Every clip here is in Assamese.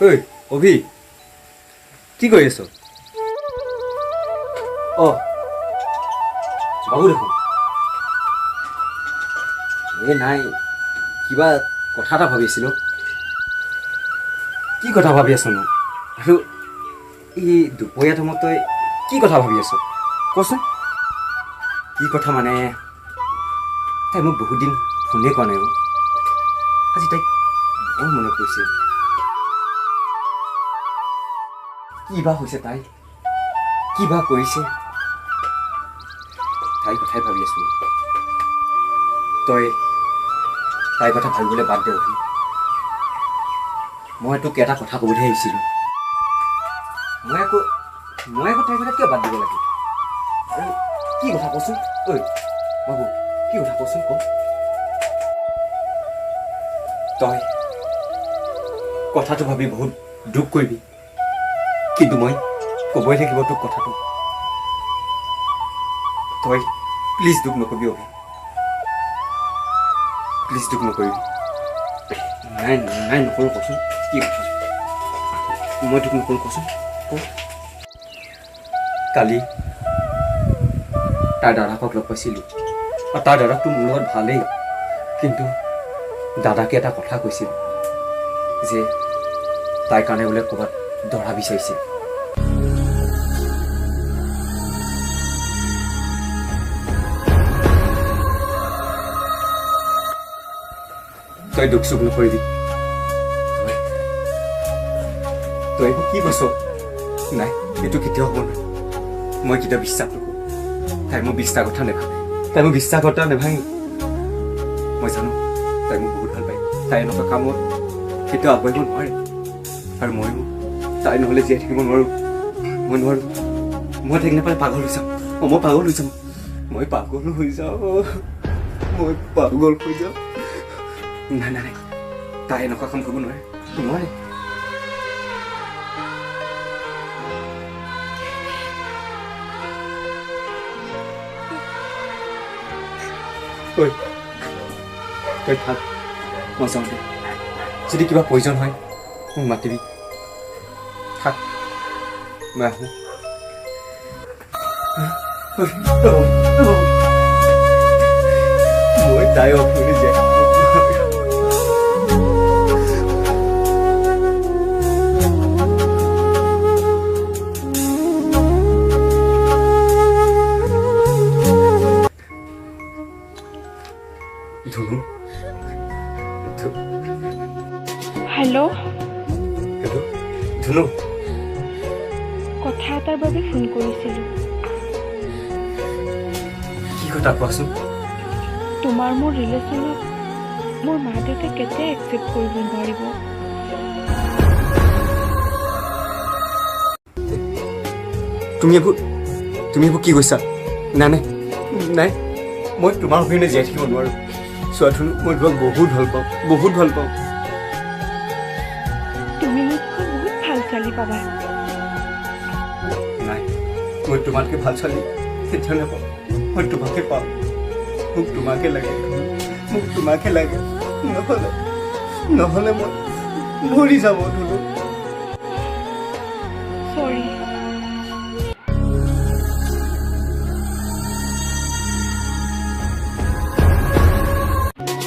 ঐ অভি কি কৰি আছ? বাবু দেখোন এই নাই, কিবা কথা এটা ভাবি আছিলোঁ। কি কথা ভাবি আছনো? আৰু এই দুপৰীয়া টাইমত তই কি কথা ভাবি আছ কচোন? কি কথা মানে, তাই মোক বহুত দিন ফোনে কৰা নাই। আজি তাইক বৰ মনত পৰিছে। কি বা হৈছে তাই, কি বা কৰিছে, তাইৰ কথাই ভাবি আছোঁ। তই তাইৰ কথা ভাবিবলৈ বাদ দে অভি। মই তোক এটা কথা ক'বলৈহে আহিছিলোঁ। মই আকৌ তাইৰ কথা কিয় বাদ দিব লাগে? আৰু কি কথা কচোন? ঐ বাবু, কি কথা কচোন ক? তই কথাটো ভাবি বহুত দুখ কৰিবি, কিন্তু মই ক'বই থাকিব তোক কথাটো। তই প্লিজ দুখ নকৰিবি অভি, প্লিজ দুখ নকৰিবি। নাই নাই নকৰোঁ, কচোন কি কথা? মই দুখ নকৰোঁ, কচোন ক। কালি তাৰ দাদাকক লগ পাইছিলোঁ, আৰু তাৰ দাদাকটো মোৰ লগত ভালেই, কিন্তু দাদাকে এটা কথা কৈছিল যে তাইৰ কাৰণে বোলে ক'ৰবাত দৰা বিচাৰিছে। তই দুখ চুখ নকৰিবি। তই এইবোৰ কি কৈছ? নাই, এইটো কেতিয়াও হ'ব নোৱাৰে। মই কেতিয়াও বিশ্বাস নকৰোঁ। তাই মোৰ বিশ্বাস কথা নেভাঙে, তাই মোৰ বিশ্বাস কথা নেভাঙে। মই জানো তাই মোক বহুত ভাল পায়। তাই এনেকুৱা কামত কেতিয়াও আগবাঢ়িব নোৱাৰে, আৰু ময়ো তাই নহ'লে জীয়াই থাকিব নোৱাৰোঁ। মই নোৱাৰোঁ। মই তাইক নাপালে পাগল হৈ যাম। মই পাগল হৈ যাম। মই পাগল হৈ যাওঁ। মই পাগল হৈ যাওঁ। নাই নাই নাই, তাই এনেকুৱা কাম কৰিব নোৱাৰে, নোৱাৰে। ঐ তই থাক, মই যাওঁ দে। যদি কিবা প্ৰয়োজন হয় মোক মাতিবি। থাক, মই আহোঁ। মই তাই অভিনয় জীয়াই ধুনু। হেল্ল' হেল্ল' ধুনু, কথা এটাৰ বাবে ফোন কৰিছিলোঁ। কি কথা কোৱাচোন? তোমাৰ মোৰ ৰিলেশ্যনত মোৰ মা দেউতাই কেতিয়া একচেপ্ট কৰিব নোৱাৰিব? তুমি এইবোৰ কি কৈছা? নাই নাই নাই, মই তোমাৰ অভিনয় জীয়াই থাকিব নোৱাৰোঁ। চোৱা ধুনু, মই তোমাক বহুত ভাল পাওঁ, বহুত ভাল পাওঁ। তুমি মোতকৈ বহুত ভাল ছোৱালী পাবা। নাই, মই তোমাতকৈ ভাল ছোৱালী কেতিয়াও নাপাওঁ। মই তোমাকে পাওঁ। মোক তোমাকে লাগে, মোক তোমাকে লাগে। নহ'লে মই মৰি যাব ধুনু। চৰি।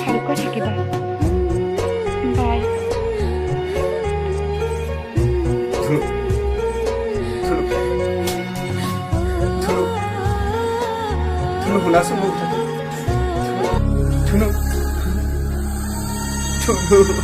ভালকৈ থাকিবা। বাই। ধুনু, ধুনু, ধুনু, ধুনু, শুনাচোন মোৰ কথাটো। ধুনু, ধুনু, ধুনু।